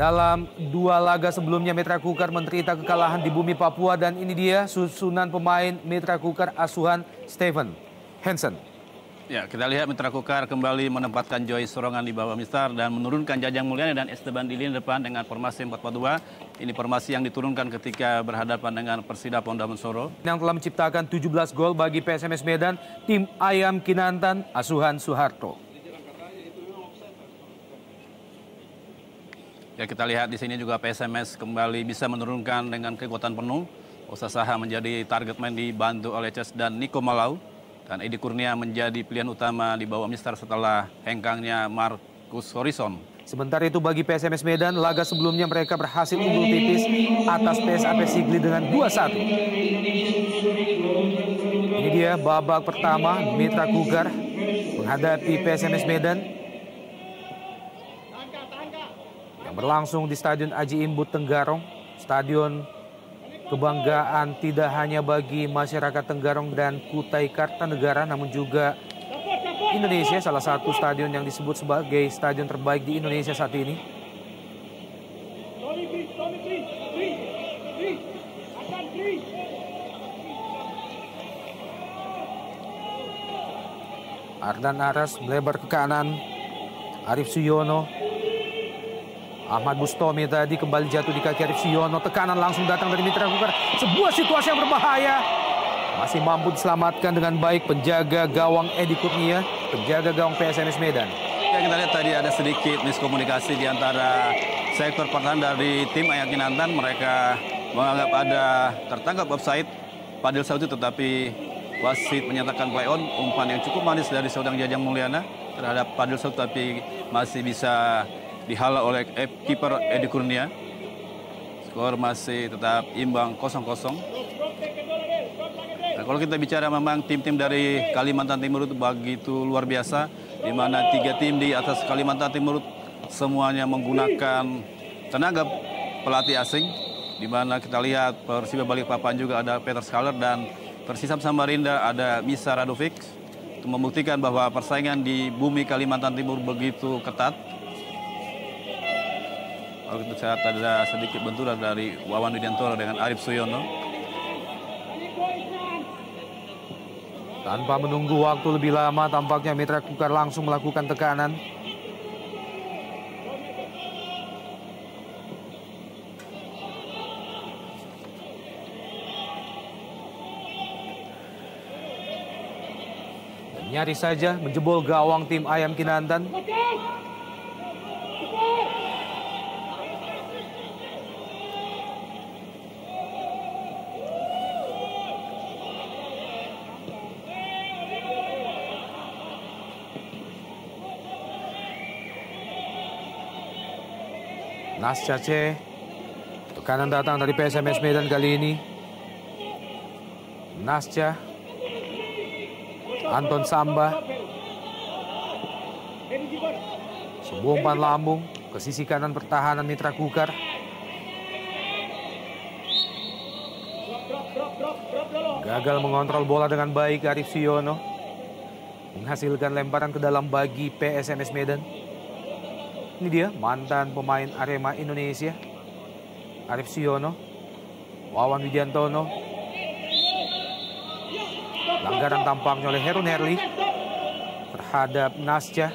Dalam dua laga sebelumnya Mitra Kukar menderita kekalahan di bumi Papua dan ini dia susunan pemain Mitra Kukar asuhan Stephen Hansen. Ya, kita lihat Mitra Kukar kembali menempatkan Joy Sorongan di bawah Mister dan menurunkan Jajang Mulyana dan Esteban di lini depan dengan formasi 4-4-2. Ini formasi yang diturunkan ketika berhadapan dengan Persida Ponda Mensoro. Yang telah menciptakan 17 gol bagi PSMS Medan, tim Ayam Kinantan asuhan Soeharto. Ya, kita lihat di sini juga PSMS kembali bisa menurunkan dengan kekuatan penuh. Osa Saha menjadi target main dibantu oleh Ces dan Niko Malau. Dan Edi Kurnia menjadi pilihan utama di bawah Mister setelah hengkangnya Marcus Horizon. Sementara itu bagi PSMS Medan, laga sebelumnya mereka berhasil unggul tipis atas PSAP Sigli dengan 2-1. Ini dia babak pertama Mitra Kukar menghadapi PSMS Medan yang berlangsung di Stadion Aji Imbut Tenggarong, stadion kebanggaan tidak hanya bagi masyarakat Tenggarong dan Kutai Kartanegara, namun juga Indonesia, salah satu stadion yang disebut sebagai stadion terbaik di Indonesia saat ini. Ardan Aras melebar ke kanan, Arif Suyono. Ahmad Bustomi tadi kembali jatuh di kaki Arif Suyono. Tekanan langsung datang dari Mitra Kukar. Sebuah situasi yang berbahaya. Masih mampu diselamatkan dengan baik penjaga gawang Edi Kurnia, penjaga gawang PSMS Medan. Ya, kita lihat tadi ada sedikit miskomunikasi di antara sektor pertahanan dari tim Ayam Kinantan. Mereka menganggap ada tertangkap offside Fadil Sauti, tetapi wasit menyatakan play on. Umpan yang cukup manis dari seorang Jajang Mulyana terhadap Fadil Sauti, tapi masih bisa dihalau oleh kiper Edi Kurnia. Skor masih tetap imbang 0-0. Nah, kalau kita bicara memang tim-tim dari Kalimantan Timur itu begitu luar biasa, di mana 3 tim di atas Kalimantan Timur semuanya menggunakan tenaga pelatih asing, di mana kita lihat Persiba Balikpapan juga ada Peter Schaller dan Persisam Samarinda ada Misa Radovic, untuk membuktikan bahwa persaingan di bumi Kalimantan Timur begitu ketat. Kalau kita lihat ada sedikit benturan dari Wawan Widiantoro dengan Arif Suyono. Tanpa menunggu waktu lebih lama, tampaknya Mitra Kukar langsung melakukan tekanan. Dan nyaris saja menjebol gawang tim Ayam Kinantan. Nas Cace, tekanan datang dari PSMS Medan kali ini. Nasca, Anton Samba, sebuah umpan lambung ke sisi kanan pertahanan Mitra Kukar. Gagal mengontrol bola dengan baik Arif Suyono, menghasilkan lemparan ke dalam bagi PSMS Medan. Ini dia mantan pemain Arema Indonesia, Arif Suyono. Wawan Widiantono. Pelanggaran tampaknya oleh Heru Nerli terhadap Nasca.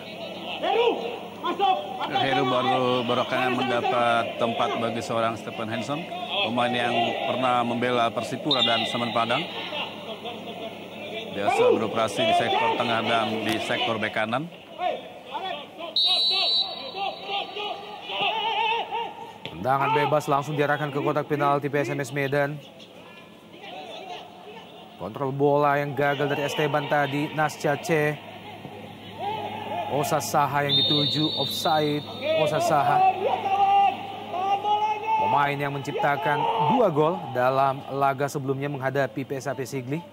Heru baru akan mendapat tempat bagi seorang Stephen Hansen, pemain yang pernah membela Persipura dan Semen Padang. Biasa beroperasi di sektor tengah dan di sektor bek kanan. Tendangan bebas langsung diarahkan ke kotak penalti PSMS Medan. Kontrol bola yang gagal dari Esteban tadi. Nasca C. Osa Saha yang dituju, offside. Osa Saha, pemain yang menciptakan 2 gol dalam laga sebelumnya menghadapi PSAP Sigli.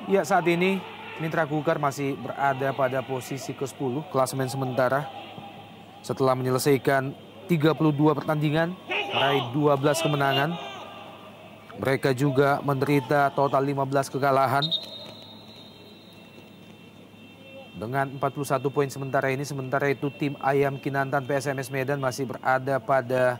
Ya, saat ini Mitra Kukar masih berada pada posisi ke-10 klasemen sementara. Setelah menyelesaikan 32 pertandingan, meraih 12 kemenangan. Mereka juga menderita total 15 kekalahan. dengan 41 poin sementara ini. Sementara itu tim Ayam Kinantan PSMS Medan masih berada pada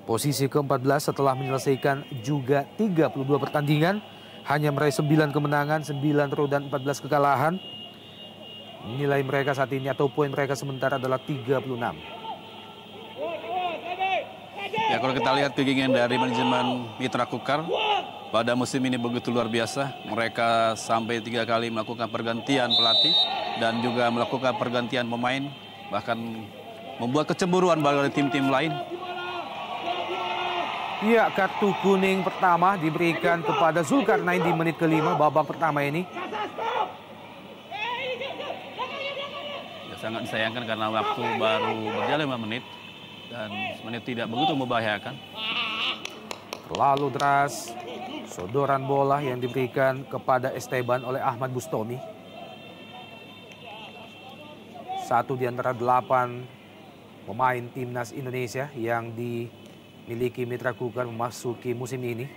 posisi ke-14 setelah menyelesaikan juga 32 pertandingan. Hanya meraih 9 kemenangan, 9 draw dan 14 kekalahan. Nilai mereka saat ini atau poin mereka sementara adalah 36. Ya, kalau kita lihat keinginan dari manajemen Mitra Kukar pada musim ini begitu luar biasa. Mereka sampai 3 kali melakukan pergantian pelatih dan juga melakukan pergantian pemain, bahkan membuat kecemburuan bagi tim-tim lain. Ya, kartu kuning pertama diberikan kepada Zulkarnain di menit ke-5 babak pertama ini. Ya, sangat disayangkan karena waktu baru berjalan 5 menit dan menit tidak begitu membahayakan. Terlalu deras sodoran bola yang diberikan kepada Esteban oleh Ahmad Bustomi. Satu di antara 8 pemain timnas Indonesia yang dimiliki Mitra Kukar memasuki musim ini.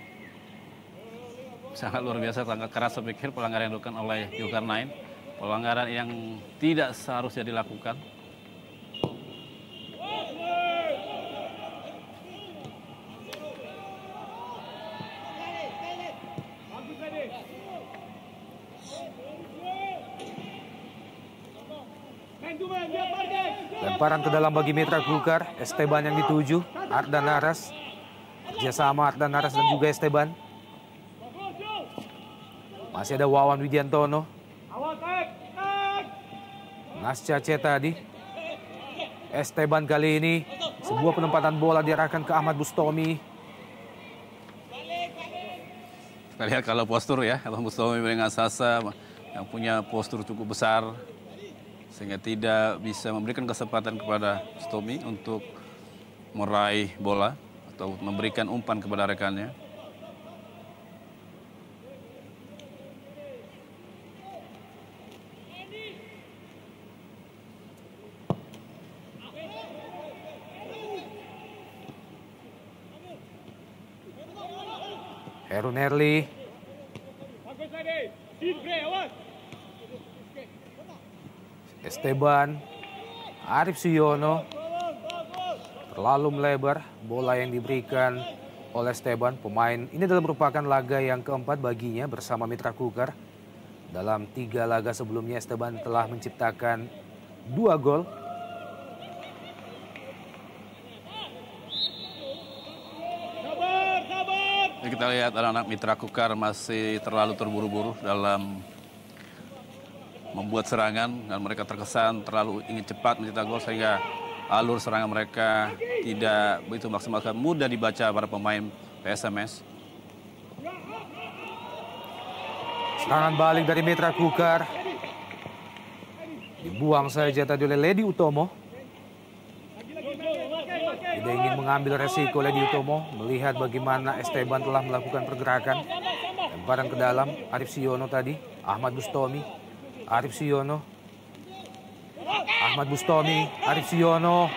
Sangat luar biasa, sangat keras saya pikir pelanggaran yang dilakukan oleh Zulkarnain. Pelanggaran yang tidak seharusnya dilakukan. Lemparan ke dalam bagi Mitra Kukar. Esteban yang dituju. Ardan Naras. Kerjasama Ardan Naras dan juga Esteban. Masih ada Wawan Widiantono. Nasca C tadi. Esteban kali ini. Sebuah penempatan bola diarahkan ke Ahmad Bustomi. Kita lihat kalau postur ya. Ahmad Bustomi dengan Sasa yang punya postur cukup besar, sehingga tidak bisa memberikan kesempatan kepada Bustomi untuk meraih bola atau memberikan umpan kepada rekannya. Heru Nerli. Esteban. Arif Suyono. Terlalu melebar bola yang diberikan oleh Esteban. Pemain ini adalah merupakan laga yang keempat baginya bersama Mitra Kukar. Dalam 3 laga sebelumnya Esteban telah menciptakan 2 gol. Kita lihat anak-anak Mitra Kukar masih terlalu terburu-buru dalam membuat serangan dan mereka terkesan terlalu ingin cepat mencetak gol sehingga alur serangan mereka tidak begitu maksimal, mudah dibaca para pemain PSMS. Serangan balik dari Mitra Kukar. Dibuang saja tadi oleh Ledi Utomo. Tidak ingin mengambil resiko Ledi Utomo melihat bagaimana Esteban telah melakukan pergerakan. Lemparan ke dalam Arif Suyono tadi. Ahmad Bustomi. Arif Suyono. Ahmad Bustomi. Arif Suyono.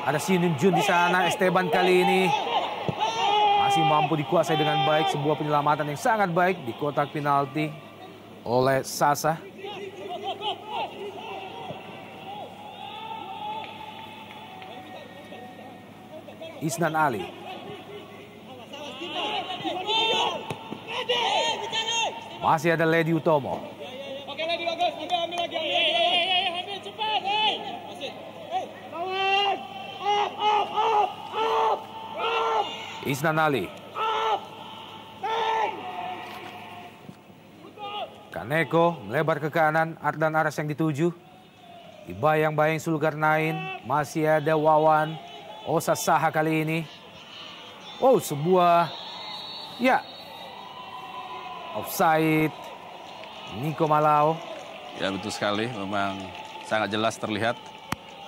Ada Sinun Jun di sana. Esteban kali ini masih mampu dikuasai dengan baik. Sebuah penyelamatan yang sangat baik di kotak penalti oleh Sasa. Isnan Ali. Masih ada Ledi Utomo. Isnan Ali. Kaneko melebar ke kanan. Ardan Aras yang dituju. Dibayang-bayang Zulkarnain. Masih ada Wawan. Osa Saha kali ini. Oh, sebuah ya offside Nico Malao. Ya, betul sekali, memang sangat jelas terlihat.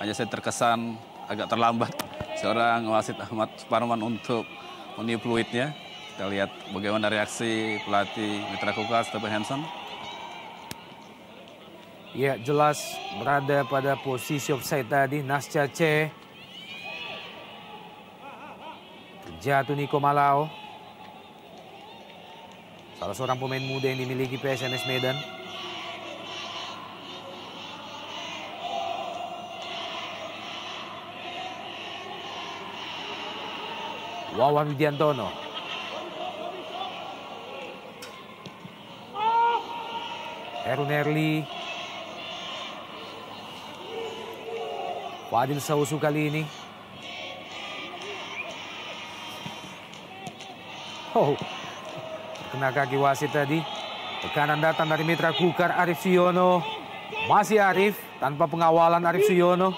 Hanya saya terkesan agak terlambat seorang wasit Ahmad Suparman untuk meniup fluidnya. Kita lihat bagaimana reaksi pelatih Mitra Kukar Stephen Hansen. Ya, jelas berada pada posisi offside tadi. Nasca C. Jatuh Nico Malao. Salah seorang pemain muda yang dimiliki PSMS Medan. Wawan Widiantono. Heru Nerli. Fadil Sausu kali ini. Oh, kena kaki wasit tadi. Tekanan datang dari mitra Kukar, Arif Suyono. Masih Arif, tanpa pengawalan Arif Suyono.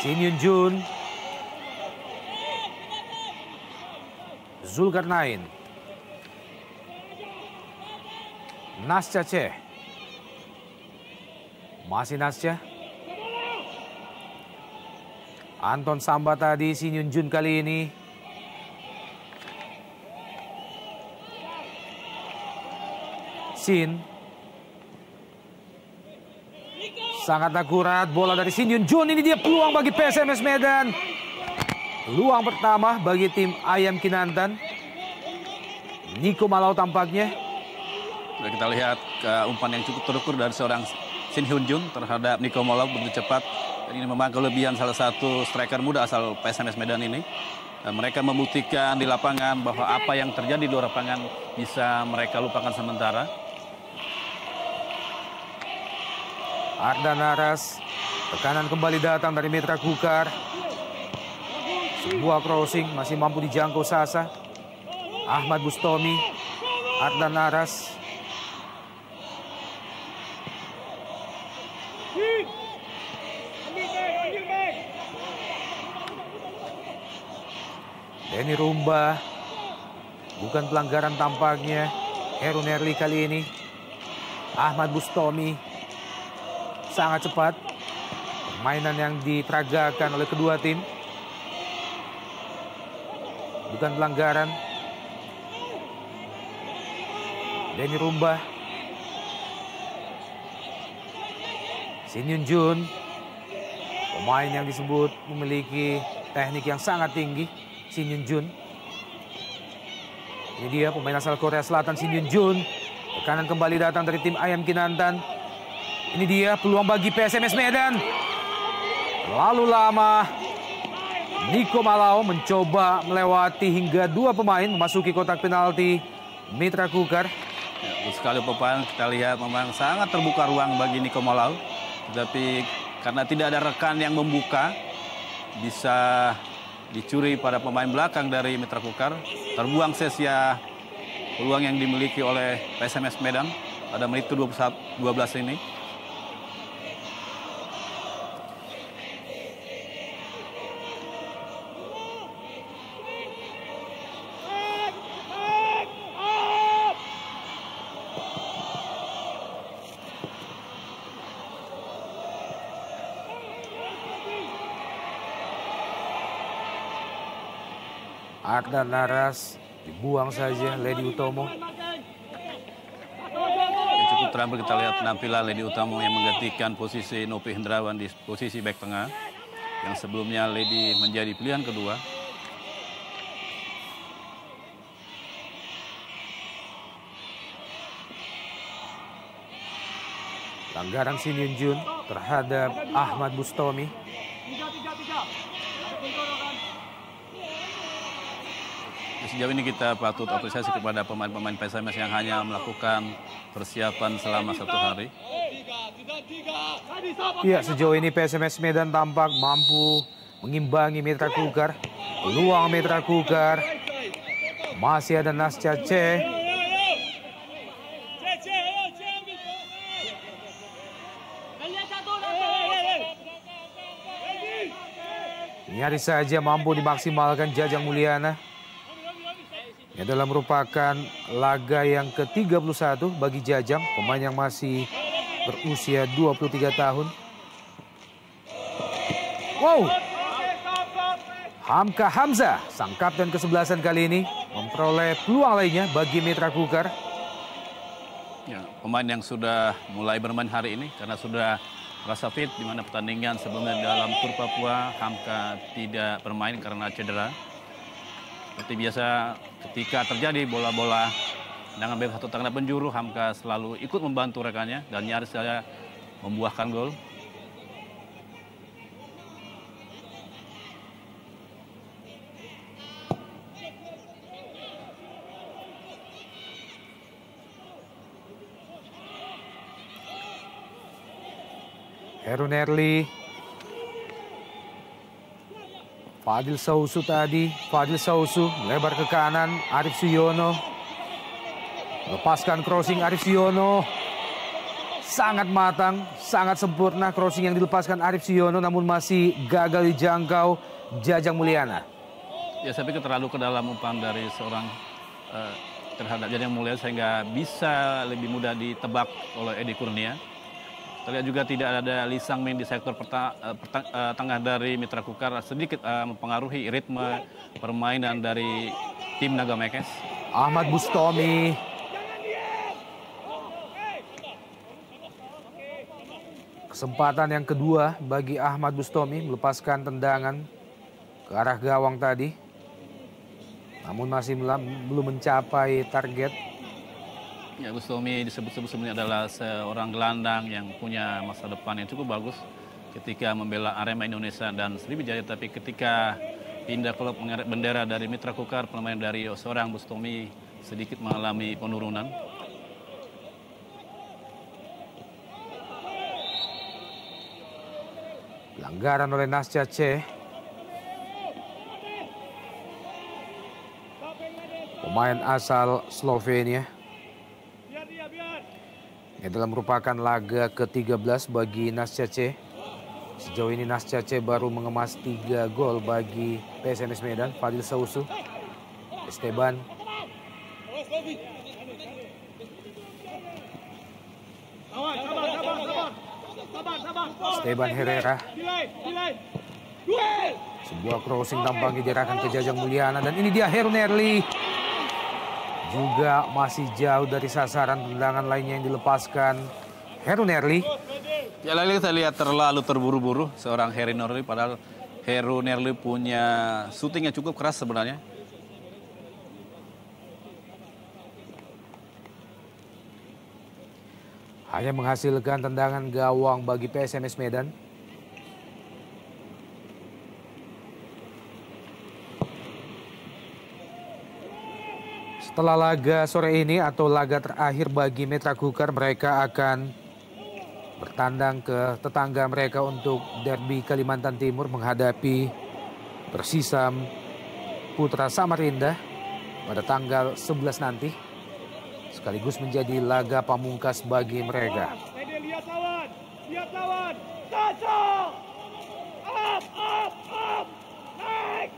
Shin Yun Jun. Zulkarnain. Nasca Ceh. Masih Nasca. Anton Samba tadi, Shin Yun Jun kali ini. Shin. Sangat akurat bola dari Shin Yun Jun. Ini dia peluang bagi PSMS Medan. Peluang pertama bagi tim Ayam Kinantan. Niko Malau tampaknya. Kita lihat umpan yang cukup terukur dari seorang Shin Hyun Jun terhadap Niko Malau begitu cepat. Dan ini memang kelebihan salah satu striker muda asal PSMS Medan ini. Dan mereka membuktikan di lapangan bahwa apa yang terjadi di luar lapangan bisa mereka lupakan sementara. Ardan Naras. Tekanan kembali datang dari mitra Kukar. Sebuah crossing masih mampu dijangkau Sasa. Ahmad Bustomi. Ardan Naras. Denny Rumba. Bukan pelanggaran tampaknya. Heru Nerli kali ini. Ahmad Bustomi. Sangat cepat. Permainan yang diteragakan oleh kedua tim. Bukan pelanggaran. Denny Rumba. Shin Yun Jun. Pemain yang disebut memiliki teknik yang sangat tinggi. Shin Yun Jun. Ini dia pemain asal Korea Selatan, Shin Yun Jun. Tekanan kembali datang dari tim Ayam Kinantan. Ini dia peluang bagi PSMS Medan. Lalu lama. Niko Malau mencoba melewati hingga 2 pemain memasuki kotak penalti mitra Kukar. Ya, sekali pemain kita lihat memang sangat terbuka ruang bagi Niko Malau. Tetapi karena tidak ada rekan yang membuka, bisa dicuri pada pemain belakang dari mitra Kukar. Terbuang sia-sia peluang yang dimiliki oleh PSMS Medan pada menit ke-12 ini. Ardan Naras dibuang saja Lady Utomo. Cukup terampil kita lihat penampilan Lady Utomo yang menggantikan posisi Nopi Hendrawan di posisi bek tengah. Yang sebelumnya Lady menjadi pilihan kedua. Pelanggaran Shin Yun Jun terhadap Ahmad Bustomi. Sejauh ini kita patut apresiasi kepada pemain-pemain PSMS yang hanya melakukan persiapan selama 1 hari. Ya, sejauh ini PSMS Medan tampak mampu mengimbangi mitra Kukar. Peluang mitra Kukar. Masih ada Nasca Ceh. Nyaris saja mampu dimaksimalkan Jajang Mulyana. Ini adalah merupakan laga yang ke-31 bagi Jajang, pemain yang masih berusia 23 tahun. Wow! Hamka Hamzah, sang kapten ke-11 kali ini, memperoleh peluang lainnya bagi mitra Kukar. Ya, pemain yang sudah mulai bermain hari ini karena sudah merasa fit, di mana pertandingan sebelumnya dalam Tur Papua, Hamka tidak bermain karena cedera. Seperti biasa ketika terjadi bola-bola dengan bebas atau tendangan penjuru, Hamka selalu ikut membantu rekannya dan nyaris saja membuahkan gol. Heru Nerli. Fadil Sausu tadi. Fadil Sausu lebar ke kanan. Arif Suyono. Lepaskan crossing Arif Suyono. Sangat matang, sangat sempurna crossing yang dilepaskan Arif Suyono, namun masih gagal dijangkau Jajang Mulyana. Ya, saya pikir terlalu ke dalam umpan dari seorang terhadap Jajang Mulyana sehingga bisa lebih mudah ditebak oleh Edi Kurnia. Terlihat juga tidak ada Lee Sang-min di sektor tengah dari Mitra Kukar, sedikit mempengaruhi ritme permainan dari tim Naga Mekes. Ahmad Bustomi. Kesempatan yang kedua bagi Ahmad Bustomi melepaskan tendangan ke arah gawang tadi. Namun masih belum mencapai target. Ya, Bustomi disebut-sebut sebenarnya adalah seorang gelandang yang punya masa depan yang cukup bagus ketika membela Arema Indonesia dan Sriwijaya. Tapi ketika pindah klub mengerek bendera dari Mitra Kukar, pemain dari seorang Bustomi sedikit mengalami penurunan. Pelanggaran oleh Nasca C. Pemain asal Slovenia. Ini adalah merupakan laga ke-13 bagi Nasca C. Sejauh ini Nasca C baru mengemas 3 gol bagi PSMS Medan. Fadil Sausu, Esteban, Esteban Herrera. Sebuah crossing tampaknya diarahkan ke Jajang Mulyana. Dan ini dia Heru Nerli. Juga masih jauh dari sasaran. Tendangan lainnya yang dilepaskan Heru Nerli. Ya, lagi saya lihat terlalu terburu-buru seorang Heru Nerli. Padahal Heru Nerli punya syuting yang cukup keras sebenarnya. Hanya menghasilkan tendangan gawang bagi PSMS Medan. Setelah laga sore ini atau laga terakhir bagi Mitra Kukar, mereka akan bertandang ke tetangga mereka untuk derby Kalimantan Timur menghadapi Persisam Putra Samarinda pada tanggal 11 nanti. Sekaligus menjadi laga pamungkas bagi mereka. Lihat lawan, Saso! Up, naik!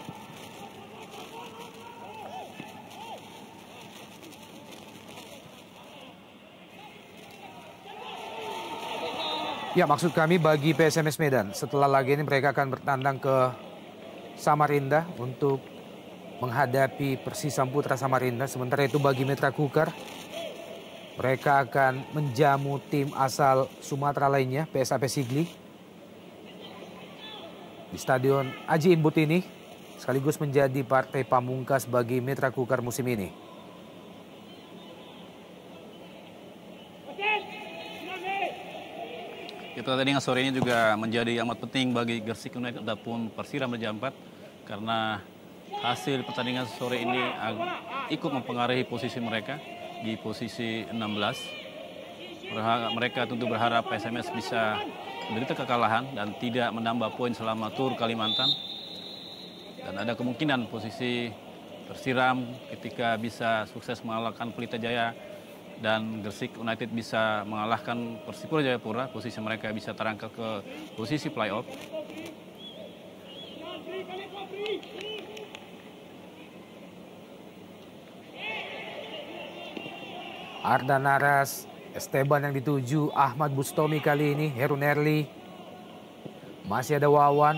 Ya, maksud kami bagi PSMS Medan, setelah laga ini mereka akan bertandang ke Samarinda untuk menghadapi Persisam Putra Samarinda. Sementara itu bagi Mitra Kukar, mereka akan menjamu tim asal Sumatera lainnya, PSAP Sigli, di Stadion Aji Inbut ini, sekaligus menjadi partai pamungkas bagi Mitra Kukar musim ini. Itu tadi yang sore ini juga menjadi amat penting bagi Gresik United ataupun Persiram Raja Ampat, karena hasil pertandingan sore ini ikut mempengaruhi posisi mereka di posisi 16. Mereka tentu berharap PSMS bisa menderita kekalahan dan tidak menambah poin selama tur Kalimantan. Dan ada kemungkinan posisi Persiram ketika bisa sukses mengalahkan Pelita Jaya dan Gresik United bisa mengalahkan Persipura Jayapura, posisi mereka bisa terangkat ke posisi playoff. Arda Naras, Esteban yang dituju, Ahmad Bustomi kali ini, Heru Nerli. Masih ada Wawan.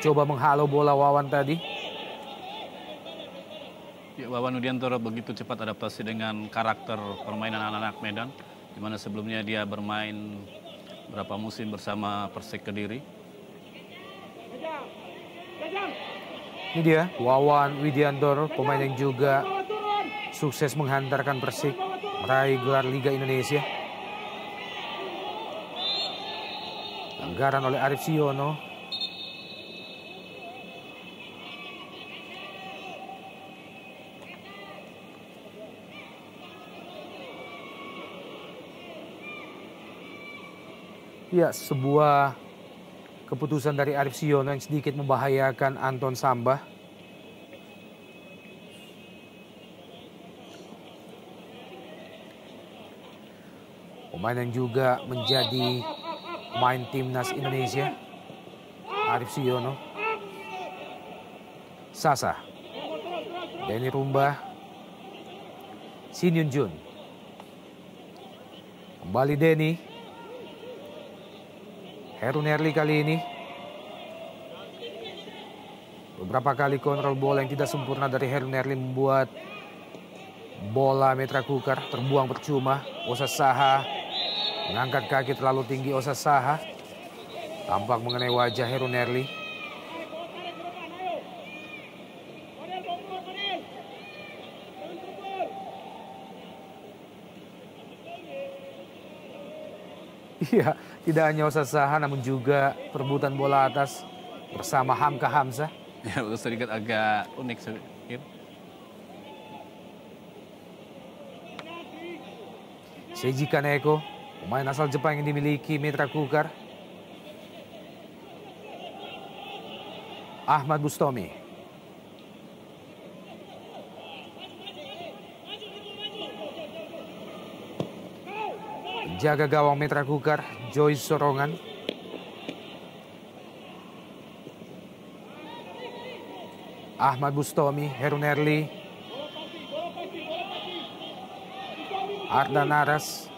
Coba menghalau bola Wawan tadi. Ya, Wawan Widiantoro begitu cepat adaptasi dengan karakter permainan anak-anak Medan, di mana sebelumnya dia bermain berapa musim bersama Persik Kediri. Ini dia Wawan Widiantoro, pemain yang juga sukses menghantarkan Persik meraih gelar Liga Indonesia. Pelanggaran oleh Arif Suyono. Ya, sebuah keputusan dari Arif Siono yang sedikit membahayakan Anton Sambah. Pemain yang juga menjadi pemain timnas Indonesia, Arif Siono. Sasa, Denny Rumba, Shin Yun Jun. Kembali Denny. Heru Nerli kali ini. Beberapa kali kontrol bola yang tidak sempurna dari Heru Nerli membuat bola Mitra Kukar terbuang percuma. Osa Saha mengangkat kaki terlalu tinggi. Osa Saha tampak mengenai wajah Heru Nerli. Iya, tidak hanya Osa Saha namun juga perebutan bola atas bersama Hamka Hamzah. Ya, sedikit agak unik sedikit. Seiji Kaneko, pemain asal Jepang yang dimiliki Mitra Kukar. Ahmad Bustomi. Jaga gawang Mitra Kukar, Joyce Sorongan. Ahmad Bustomi, Heru Nerli. Ardan Aras.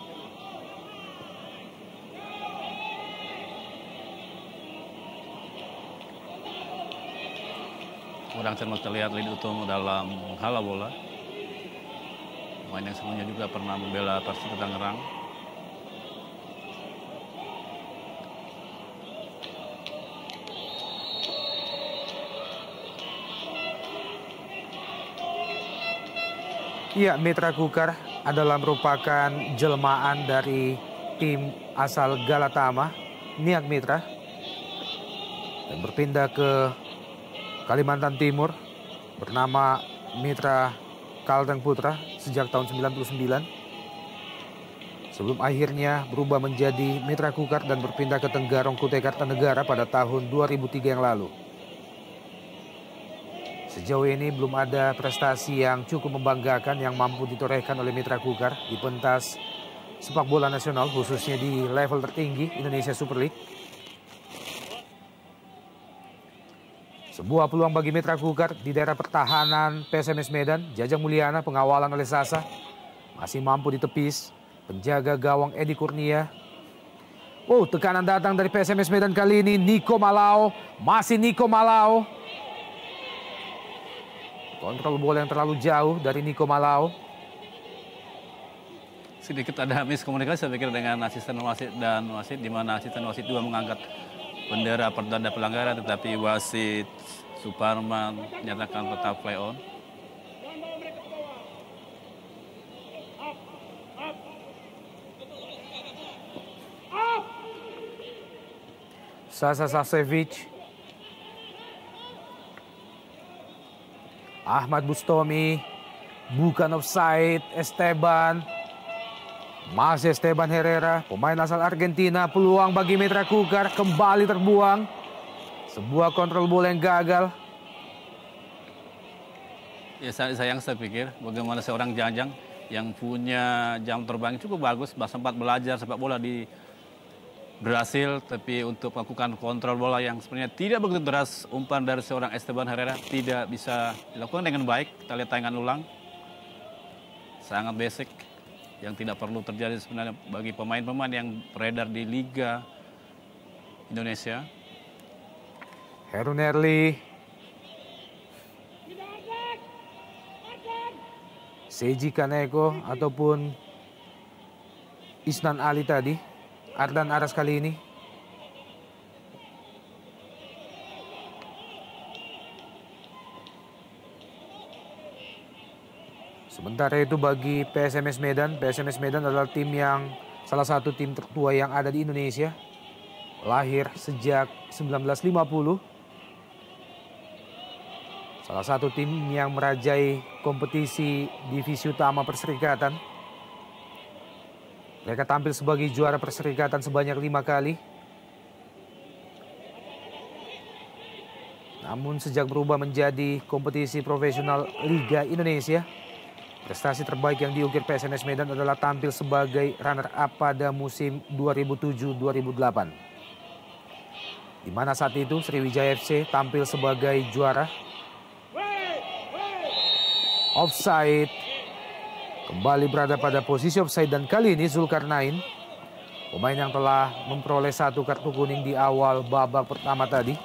Kurang cermat terlihat Lidi Utomo dalam menghala bola. Pemain yang sebelumnya juga pernah membela Persita Tangerang. Ya, Mitra Kukar adalah merupakan jelmaan dari tim asal Galatama, Niak Mitra, dan berpindah ke Kalimantan Timur bernama Mitra Kalteng Putra sejak tahun 99. Sebelum akhirnya berubah menjadi Mitra Kukar dan berpindah ke Tenggarong Kutai Kartanegara pada tahun 2003 yang lalu. Sejauh ini belum ada prestasi yang cukup membanggakan yang mampu ditorehkan oleh Mitra Kukar di pentas sepak bola nasional, khususnya di level tertinggi Indonesia Super League. Sebuah peluang bagi Mitra Kukar di daerah pertahanan PSMS Medan. Jajang Mulyana, pengawalan oleh Sasa, masih mampu ditepis. Penjaga gawang Edi Kurnia. Oh, tekanan datang dari PSMS Medan kali ini. Niko Malao, masih Niko Malao. Kontrol bola yang terlalu jauh dari Niko Malao. Sedikit ada miskomunikasi saya pikir dengan asisten wasit dan wasit, di mana asisten wasit 2 mengangkat bendera pertanda pelanggaran, tetapi wasit Suparman menyatakan tetap play on. Sasa Sasevich. Ahmad Bustomi, bukan offside. Esteban, masih Esteban Herrera, pemain asal Argentina. Peluang bagi Mitra Kukar kembali terbuang. Sebuah kontrol bola yang gagal. Ya, sayang saya pikir bagaimana seorang Jajang yang punya jam terbang cukup bagus, sempat belajar sepak bola di Brasil, tapi untuk melakukan kontrol bola yang sebenarnya tidak begitu deras, umpan dari seorang Esteban Herrera tidak bisa dilakukan dengan baik. Kita lihat tayangan ulang. Sangat basic yang tidak perlu terjadi sebenarnya bagi pemain-pemain yang beredar di Liga Indonesia. Heru Nerli. Seiji Kaneko ataupun Isnan Ali tadi. Ardan Aras kali ini. Sementara itu bagi PSMS Medan, PSMS Medan adalah tim yang salah satu tim tertua yang ada di Indonesia. Lahir sejak 1950. Salah satu tim yang merajai kompetisi divisi utama Perserikatan. Mereka tampil sebagai juara perserikatan sebanyak 5 kali. Namun sejak berubah menjadi kompetisi profesional Liga Indonesia, prestasi terbaik yang diukir PSMS Medan adalah tampil sebagai runner-up pada musim 2007-2008. Di mana saat itu Sriwijaya FC tampil sebagai juara. Offside. Kembali berada pada posisi offside dan kali ini Zulkarnain, pemain yang telah memperoleh 1 kartu kuning di awal babak pertama tadi.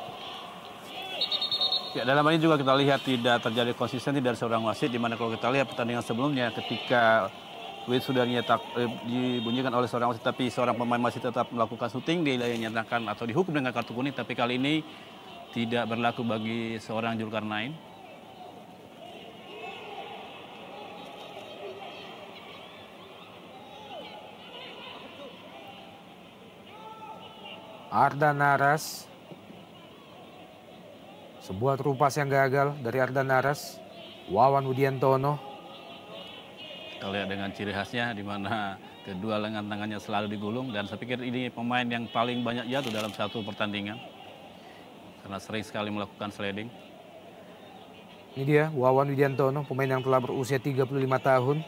Ya, dalam hal ini juga kita lihat tidak terjadi konsistensi dari seorang wasit, di mana kalau kita lihat pertandingan sebelumnya ketika wasit sudah dibunyikan oleh seorang wasit, tapi seorang pemain masih tetap melakukan syuting, dia dinyatakan atau dihukum dengan kartu kuning, tapi kali ini tidak berlaku bagi seorang Zulkarnain. Ardan Naras. Sebuah terupas yang gagal dari Ardan Naras. Wawan Widiantono. Kita lihat dengan ciri khasnya di mana kedua lengan tangannya selalu digulung, dan saya pikir ini pemain yang paling banyak jatuh dalam satu pertandingan karena sering sekali melakukan sliding. Ini dia Wawan Widiantono, pemain yang telah berusia 35 tahun.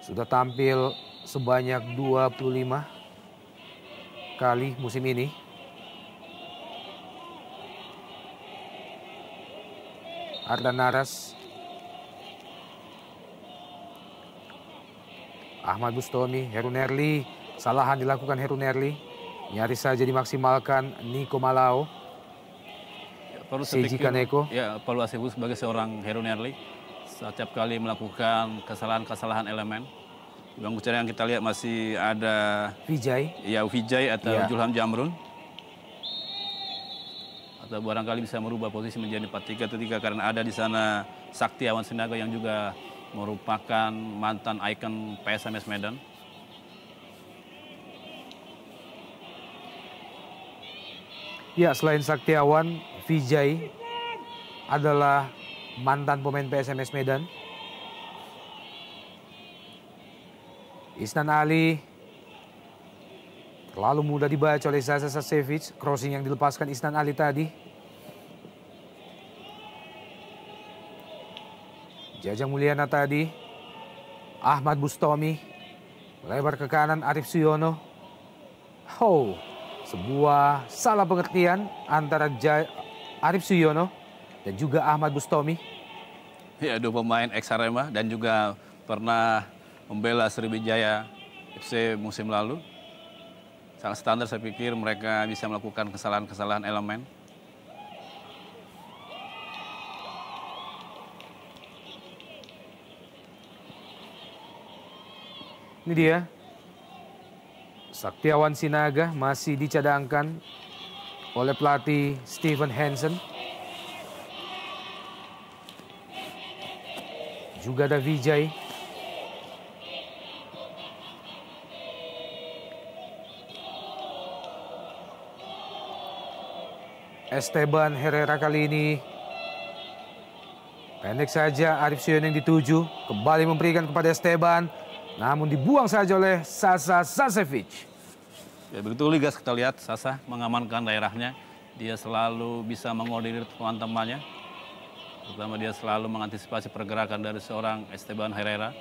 Sudah tampil sebanyak 25 kali musim ini. Ardan Naras. Ahmad Bustomi, Heru Nerli. Kesalahan dilakukan Heru Nerli. Nyaris saja dimaksimalkan Niko Malao. Ya, perlu Seiji Kaneko. Ya, perlu khusus sebagai seorang Heru Nerli. Setiap kali melakukan kesalahan-kesalahan elemen. Di bangku cadangan yang kita lihat masih ada Vijay. Ya, Vijay atau Ya. Julham Jamrun. Atau barangkali bisa merubah posisi menjadi 4-3-3 karena ada di sana Sakti Awan Sinaga yang juga merupakan mantan ikon PSMS Medan. Ya, selain Saktiawan, Vijay adalah mantan pemain PSMS Medan. Isnan Ali terlalu mudah dibaca oleh Zaza Sasevic. Crossing yang dilepaskan Isnan Ali tadi. Jajang Mulyana tadi. Ahmad Bustomi. Melebar ke kanan Arif Suyono. Sebuah salah pengertian antara Arif Suyono dan juga Ahmad Bustomi. Ya, dua pemain ex Arema dan juga pernah membela Sriwijaya FC musim lalu. Sangat standar, saya pikir mereka bisa melakukan kesalahan-kesalahan elemen. Ini dia. Saktiawan Sinaga masih dicadangkan oleh pelatih Stephen Hansen. Juga ada Vijay. Esteban Herrera kali ini pendek saja. Arif Suyono yang dituju kembali memberikan kepada Esteban, namun dibuang saja oleh Zaza Sasevic. Ya, begitu Ligas kita lihat Sasa mengamankan daerahnya. Dia selalu bisa mengoordinir teman-temannya. Terutama dia selalu mengantisipasi pergerakan dari seorang Esteban Herrera.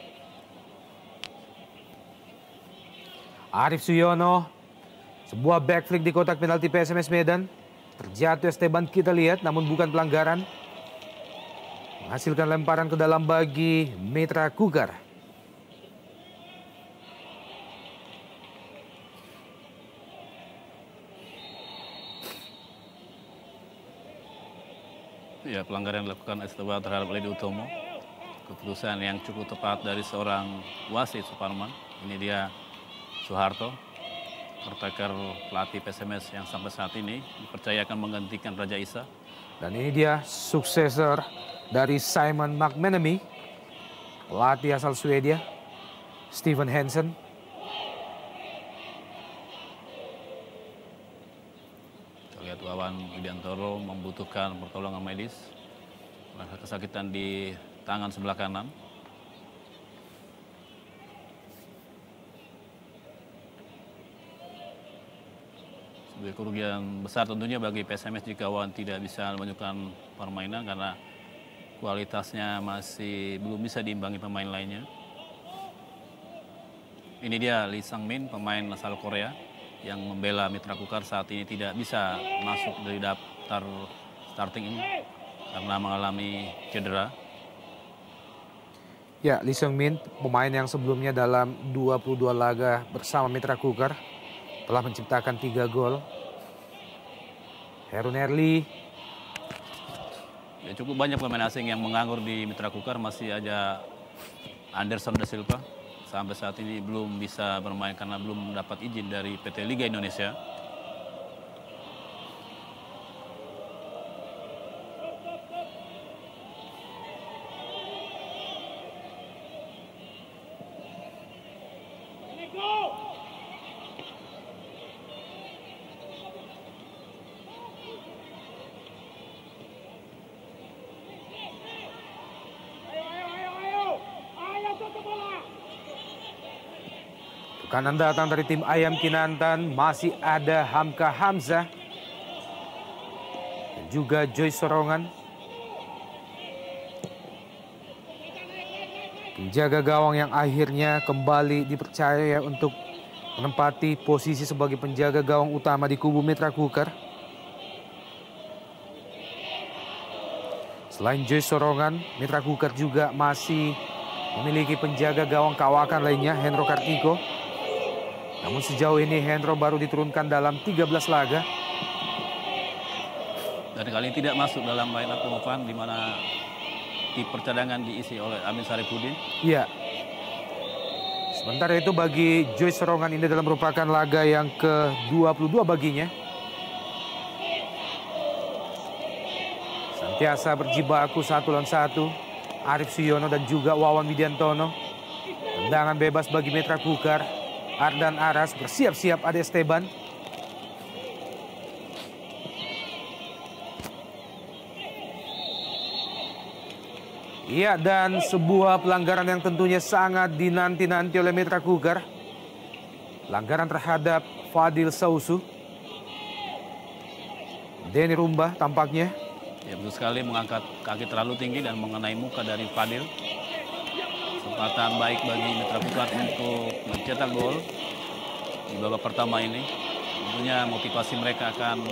Arif Suyono, sebuah backflip di kotak penalti PSMS Medan. Terjatuh Esteban, kita lihat, namun bukan pelanggaran. Menghasilkan lemparan ke dalam bagi Mitra Kukar. Ya, pelanggaran yang dilakukan Esteban terhadap Lady Utomo. Keputusan yang cukup tepat dari seorang wasit Suparman. Ini dia Soeharto, caretaker pelatih PSMS yang sampai saat ini dipercayakan menggantikan Raja Isa. Dan ini dia suksesor dari Simon McManamy, pelatih asal Swedia, Stephen Hansen. Kita lihat Wawan Widiantoro membutuhkan pertolongan medis. Merasa kesakitan di tangan sebelah kanan. Sebagai kerugian besar tentunya bagi PSMS jika Wawan tidak bisa menunjukkan permainan karena kualitasnya masih belum bisa diimbangi pemain lainnya. Ini dia Lee Sang-min, pemain asal Korea yang membela Mitra Kukar saat ini tidak bisa masuk dari daftar starting ini karena mengalami cedera. Ya, Lee Sang-min, pemain yang sebelumnya dalam 22 laga bersama Mitra Kukar telah menciptakan 3 gol. Heru Nerli. Ya, cukup banyak pemain asing yang menganggur di Mitra Kukar. Masih ada Anderson da Silva. Sampai saat ini belum bisa bermain karena belum mendapat izin dari PT Liga Indonesia. Kanan datang dari tim Ayam Kinantan, masih ada Hamka Hamzah dan juga Joy Sorongan. Penjaga gawang yang akhirnya kembali dipercaya untuk menempati posisi sebagai penjaga gawang utama di kubu Mitra Kukar. Selain Joy Sorongan, Mitra Kukar juga masih memiliki penjaga gawang kawakan lainnya, Hendro Kartiko. Namun sejauh ini Hendro baru diturunkan dalam 13 laga. Dan kali ini tidak masuk dalam line up Wawan di mana di percadangan diisi oleh Amin Sarifudin. Iya. Sementara itu bagi Joy Sorongan ini dalam merupakan laga yang ke-22 baginya. Senantiasa berjibaku 1 lawan 1. Arif Suyono dan juga Wawan Widiantono. Tendangan bebas bagi Mitra Kukar. Ardan Aras bersiap-siap, ada Esteban. Iya, dan sebuah pelanggaran yang tentunya sangat dinanti-nanti oleh Mitra Kukar. Pelanggaran terhadap Fadil Sausu. Denny Rumbah tampaknya. Ya, betul sekali, mengangkat kaki terlalu tinggi dan mengenai muka dari Fadil. Kesempatan baik bagi Mitra Kukar untuk mencetak gol di babak pertama ini. Tentunya motivasi mereka akan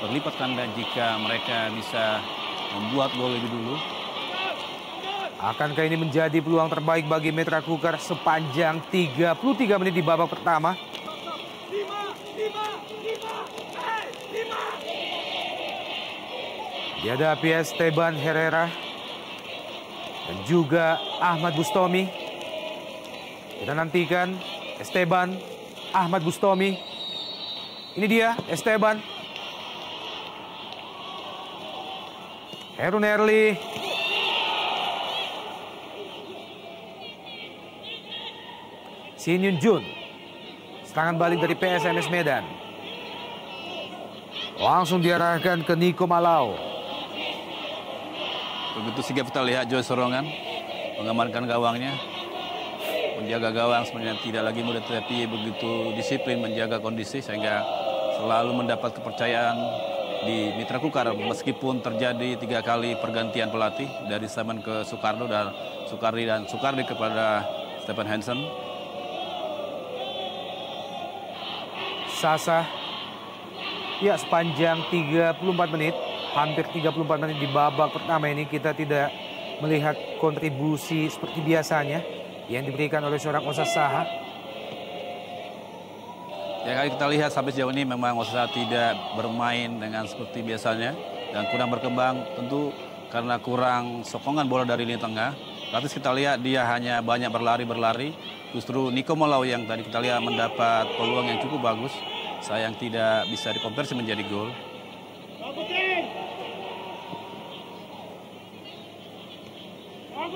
berlipat ganda jika mereka bisa membuat gol lebih dulu. Akankah ini menjadi peluang terbaik bagi Mitra Kukar sepanjang 33 menit di babak pertama? Dihadapi Esteban Herrera dan juga Ahmad Bustomi. Kita nantikan Esteban, Ahmad Bustomi. Ini dia Esteban. Heru Nerli. Shin Yun Jun. Serangan balik dari PSMS Medan. Langsung diarahkan ke Niko Malau. Begitu sigap kita lihat Joy Sorongan mengamankan gawangnya. Menjaga gawang sebenarnya tidak lagi mudah, tetapi begitu disiplin menjaga kondisi sehingga selalu mendapat kepercayaan di Mitra Kukar meskipun terjadi 3 kali pergantian pelatih dari Saman ke Soekarno dan Soekardi kepada Stephen Hansen. Sasa. Ya, sepanjang 34 menit, hampir 34 menit di babak pertama ini kita tidak melihat kontribusi seperti biasanya yang diberikan oleh seorang Osa Saha. Ya, kali kita lihat sampai sejauh ini memang Osa tidak bermain dengan seperti biasanya dan kurang berkembang, tentu karena kurang sokongan bola dari lini tengah. Tapi kita lihat dia hanya banyak berlari. Justru Niko Malau yang tadi kita lihat mendapat peluang yang cukup bagus, sayang tidak bisa dikonversi menjadi gol.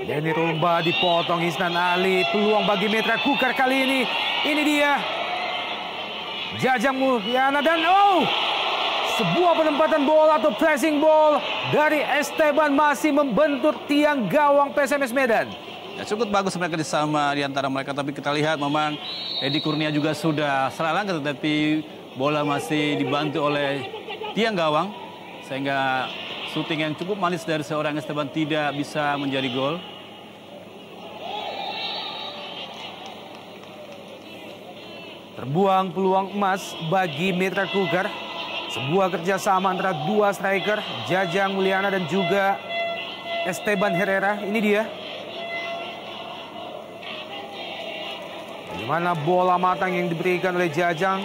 Denny Rumbah dipotong Isnan Ali. Peluang bagi Mitra Kukar kali ini. Ini dia. Jajang Mulyana dan sebuah penempatan bola atau pressing ball dari Esteban masih membentur tiang gawang PSMS Medan. Ya, cukup bagus mereka di antara mereka, tapi kita lihat memang Edi Kurnia juga sudah salah langkah, tetapi bola masih dibantu oleh tiang gawang, sehingga syuting yang cukup manis dari seorang Esteban tidak bisa menjadi gol. Terbuang peluang emas bagi Mitra Kukar. Sebuah kerjasama antara dua striker, Jajang Mulyana dan juga Esteban Herrera. Ini dia. Bagaimana bola matang yang diberikan oleh Jajang.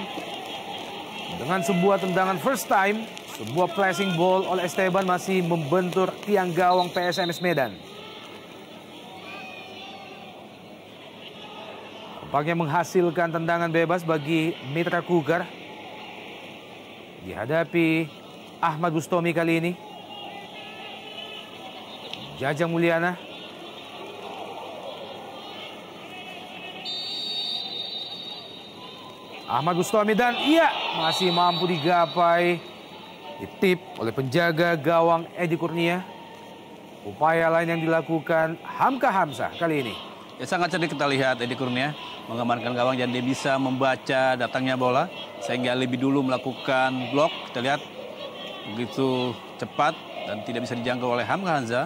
Dengan sebuah tendangan first time, sebuah flashing ball oleh Esteban masih membentur tiang gawang PSMS Medan. Tampaknya menghasilkan tendangan bebas bagi Mitra Kukar. Dihadapi Ahmad Bustomi kali ini. Jajang Mulyana. Ahmad Bustomi dan iya masih mampu digapai. Ditip oleh penjaga gawang Edi Kurnia. Upaya lain yang dilakukan Hamka Hamzah kali ini. Ya, sangat cerdik kita lihat Edi Kurnia mengamankan gawang dan dia bisa membaca datangnya bola sehingga lebih dulu melakukan blok. Kita lihat begitu cepat dan tidak bisa dijangkau oleh Hamka Hamzah.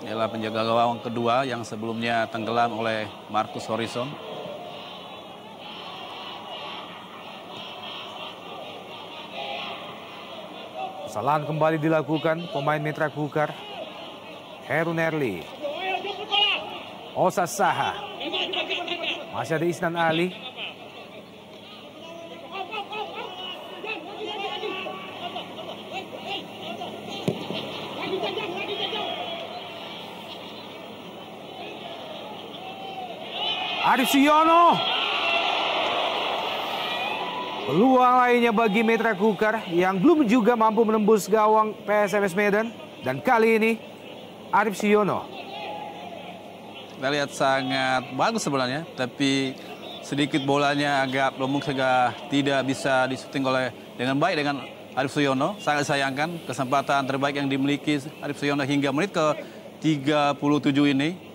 Inilah penjaga gawang kedua yang sebelumnya tenggelam oleh Marcus Horizon. Kesalahan kembali dilakukan pemain Mitra Kukar. Heru Nerli. Osa Saha. Masih ada Isnan Ali. Arif Suyono. Peluang lainnya bagi Mitra Kukar yang belum juga mampu menembus gawang PSMS Medan. Dan kali ini Arif Suyono. Kita lihat sangat bagus sebenarnya, tapi sedikit bolanya agak lembut sehingga tidak bisa disuting oleh dengan baik dengan Arif Suyono. Sangat disayangkan kesempatan terbaik yang dimiliki Arif Suyono hingga menit ke 37 ini.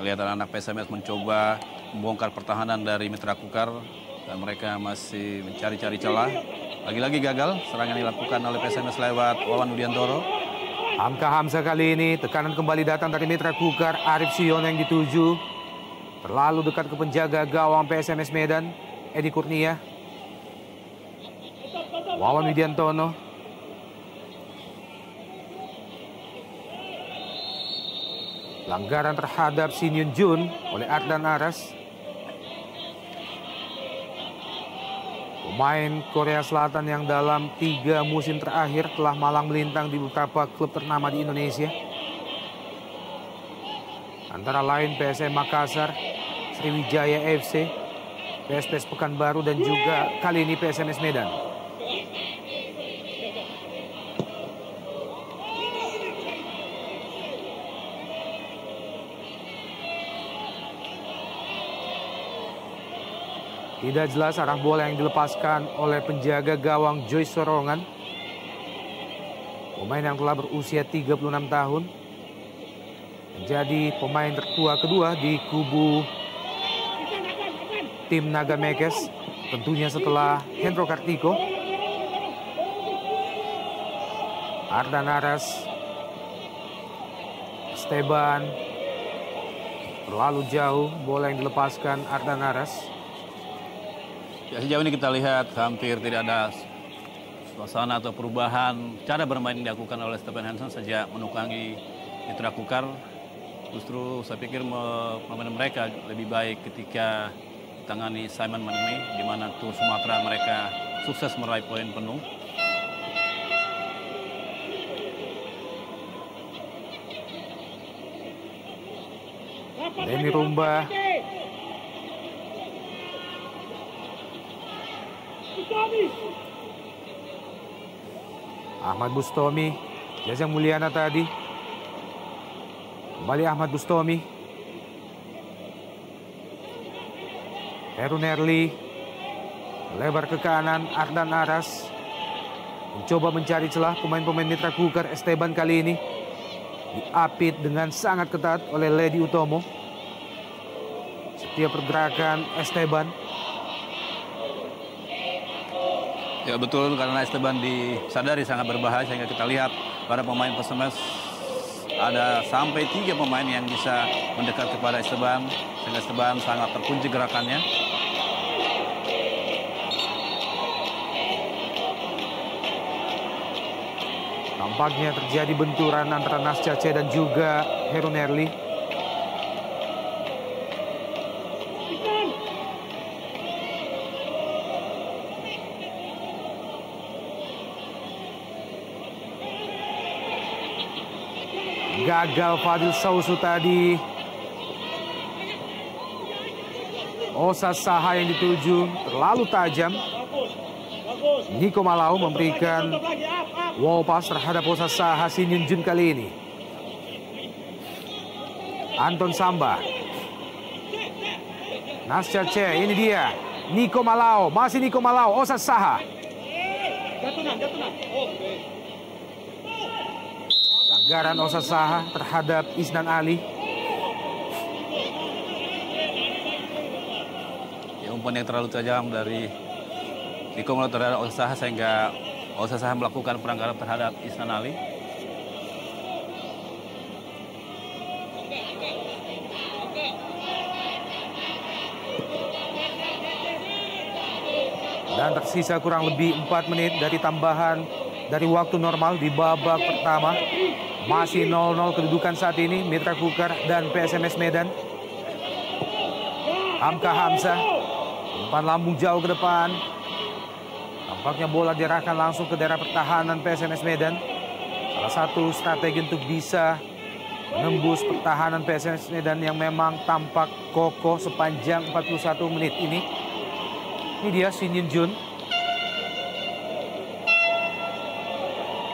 Lihat anak PSMS mencoba membongkar pertahanan dari Mitra Kukar dan mereka masih mencari-cari celah. Lagi-lagi gagal serangan dilakukan oleh PSMS lewat Wawan Widiantoro. Hamka Hamzah kali ini tekanan kembali datang dari Mitra Kukar. Arif Suyono yang dituju. Terlalu dekat ke penjaga gawang PSMS Medan, Edi Kurnia. Wawan Widiantono. Pelanggaran terhadap Shin Yun Jun oleh Ardan Aras. Pemain Korea Selatan yang dalam 3 musim terakhir telah malang melintang di beberapa klub ternama di Indonesia. Antara lain PSM Makassar, Sriwijaya FC, PSPS Pekanbaru dan juga kali ini PSMS Medan. Tidak jelas arah bola yang dilepaskan oleh penjaga gawang Joyce Sorongan. Pemain yang telah berusia 36 tahun. Menjadi pemain tertua kedua di kubu tim Naga Mekes. Tentunya setelah Hendro Kartiko. Ardan Aras. Esteban. Terlalu jauh bola yang dilepaskan Ardan Aras. Ya, sejauh ini kita lihat hampir tidak ada suasana atau perubahan cara bermain yang dilakukan oleh Stephen Hansen sejak menukangi Mitra Kukar. Justru saya pikir pemain mereka lebih baik ketika ditangani Simon Maneme, di mana Tour Sumatera mereka sukses meraih poin penuh. Demi Rumba. Ahmad Bustomi, Jajang Mulyana tadi. Kembali Ahmad Bustomi. Heru Nerli. Lebar ke kanan, Ardan Aras mencoba mencari celah pemain-pemain Mitra Kukar. Esteban kali ini diapit dengan sangat ketat oleh Lady Utomo. Setiap pergerakan Esteban. Ya betul, karena Esteban disadari sangat berbahaya sehingga kita lihat para pemain Persemes ada sampai 3 pemain yang bisa mendekat kepada Esteban sehingga Esteban sangat terkunci gerakannya. Tampaknya terjadi benturan antara Nas Cace dan juga Heron Erli. Gagal Fadil Sausu tadi. Osa Saha yang dituju terlalu tajam. Niko Malau memberikan wall pass terhadap Osa Saha. Shin Yun Jun kali ini. Anton Samba. Nas Cace, ini dia. Niko Malau, masih Niko Malau, Osa Saha. Pelanggaran Osa Saha terhadap Isnan Ali. Ya, umpan yang terlalu tajam dari Niko Malau terhadap Osa Saha sehingga Osa Saha melakukan pelanggaran terhadap Isnan Ali. Dan tersisa kurang lebih 4 menit dari tambahan dari waktu normal di babak pertama. Masih 0-0 kedudukan saat ini Mitra Kukar dan PSMS Medan. Hamka Hamzah umpan lambung jauh ke depan. Tampaknya bola diarahkan langsung ke daerah pertahanan PSMS Medan. Salah satu strategi untuk bisa menembus pertahanan PSMS Medan yang memang tampak kokoh sepanjang 41 menit ini. Ini dia Shin Yun Jun.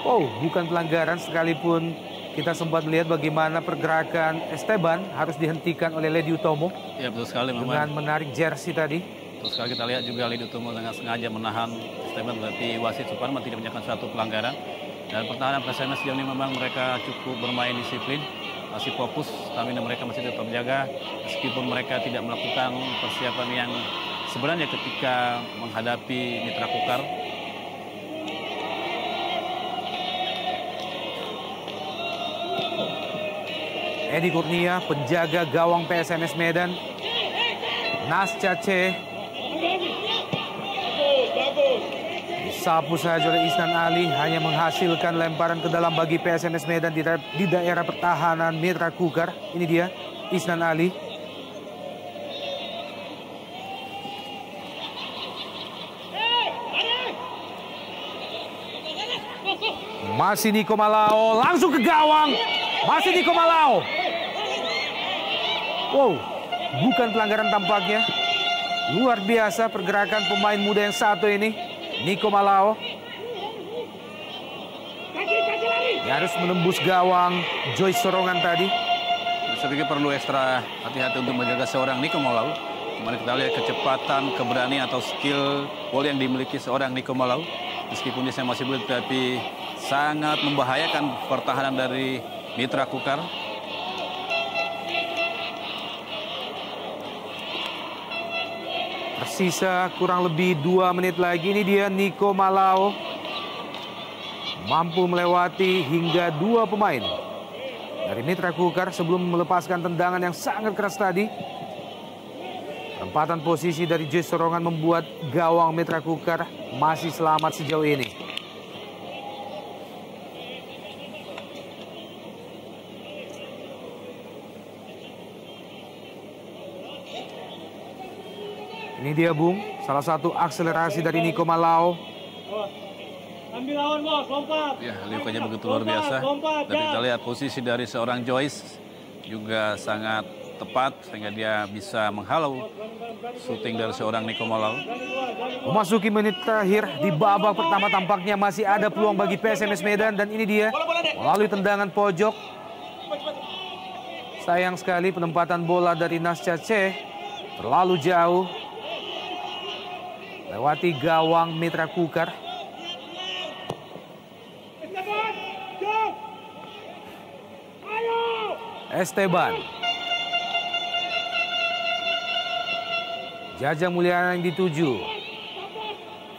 Oh, bukan pelanggaran sekalipun kita sempat melihat bagaimana pergerakan Esteban harus dihentikan oleh Lady Utomo. Ya betul sekali memang. Dengan menarik jersey tadi. Betul sekali, kita lihat juga Lady Utomo dengan sengaja menahan Esteban, berarti wasit Suparman tidak menyatakan satu pelanggaran. Dan pertahanan PSMS sejauh ini memang mereka cukup bermain disiplin, masih fokus, stamina mereka masih tetap terjaga meskipun mereka tidak melakukan persiapan yang sebenarnya ketika menghadapi Mitra Kukar. Edi Kurnia, penjaga gawang PSMS Medan. Nas Cace. Disapu saja oleh Isnan Ali, hanya menghasilkan lemparan ke dalam bagi PSMS Medan di daerah pertahanan Mitra Kukar. Ini dia, Isnan Ali. Masih Niko Malau, langsung ke gawang. Masih Niko Malau. Wow, bukan pelanggaran tampaknya. Luar biasa pergerakan pemain muda yang satu ini, Niko Malau. Dia harus menembus gawang Joyce Sorongan tadi. Saya pikir perlu ekstra hati-hati untuk menjaga seorang Niko Malau. Kemarin kita lihat kecepatan, keberanian atau skill bola yang dimiliki seorang Niko Malau. Meskipun dia masih muda, tapi sangat membahayakan pertahanan dari Mitra Kukar. Tersisa kurang lebih 2 menit lagi. Ini dia Niko Malau. Mampu melewati hingga 2 pemain dari Mitra Kukar sebelum melepaskan tendangan yang sangat keras tadi. Tempatan posisi dari Joyce Sorongan membuat gawang Mitra Kukar masih selamat sejauh ini. Ini dia Bung, salah satu akselerasi dari Niko Malau. Ambil lawan bos, lompat. Ya, lukanya begitu luar biasa. Tapi kita lihat posisi dari seorang Joyce juga sangat tepat sehingga dia bisa menghalau syuting dari seorang Niko Malau. Memasuki menit terakhir di babak pertama tampaknya masih ada peluang bagi PSMS Medan dan ini dia melalui tendangan pojok. Sayang sekali penempatan bola dari Nas Cace terlalu jauh. lewati gawang Mitra Kukar. Esteban. Jaja Mulyana yang dituju.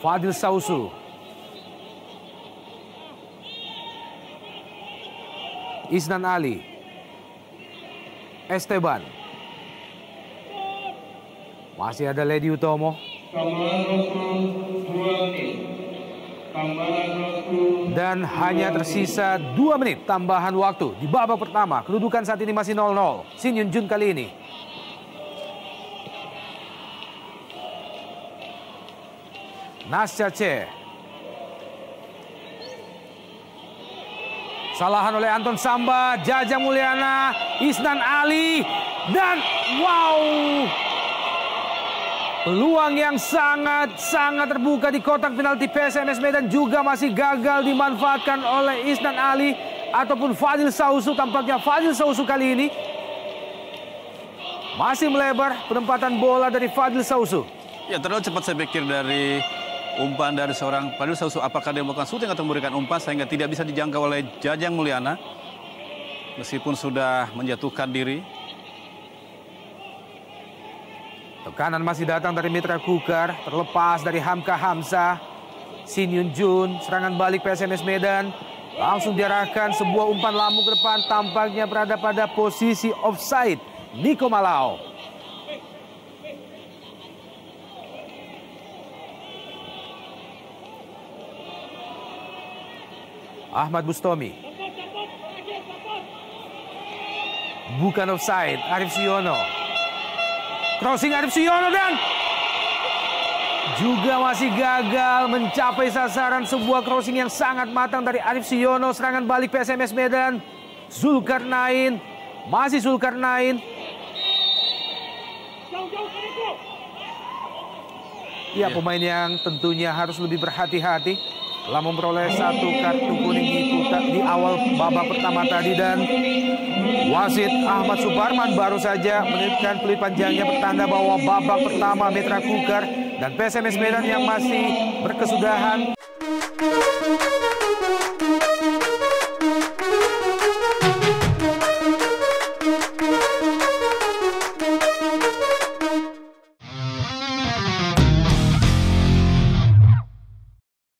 Fadil Sausu. Isnan Ali. Esteban. Masih ada Ledi Utomo. Dan hanya tersisa 2 menit tambahan waktu di babak pertama. Kedudukan saat ini masih 0-0. Shin Yun Jun kali ini. Nascace. Salahan oleh Anton Samba. Jaja Mulyana. Isnan Ali. Dan wow. Peluang yang sangat terbuka di kotak penalti PSMS Medan juga masih gagal dimanfaatkan oleh Isnan Ali ataupun Fadil Sausu. Tampaknya Fadil Sausu kali ini masih melebar penempatan bola dari Fadil Sausu. Ya, terlalu cepat saya pikir dari umpan dari seorang Fadil Sausu. Apakah dia melakukan syuting atau memberikan umpan sehingga tidak bisa dijangkau oleh Jajang Mulyana meskipun sudah menjatuhkan diri. Tekanan masih datang dari Mitra Kukar, terlepas dari Hamka Hamzah. Shin Yun Jun, serangan balik PSMS Medan. Langsung diarahkan sebuah umpan lambung ke depan, tampaknya berada pada posisi offside. Niko Malau. Ahmad Bustomi. Bukan offside, Arif Siono. Crossing Arif Siono dan juga masih gagal mencapai sasaran. Sebuah crossing yang sangat matang dari Arif Siono. Serangan balik PSMS Medan. Zulkarnain. Masih Zulkarnain. Ya, pemain yang tentunya harus lebih berhati-hati telah memperoleh 1 kartu kuning di awal babak pertama tadi. Dan wasit Ahmad Suparman baru saja menitipkan peluit panjangnya bertanda bahwa babak pertama Mitra Kukar dan PSMS Medan yang masih berkesudahan.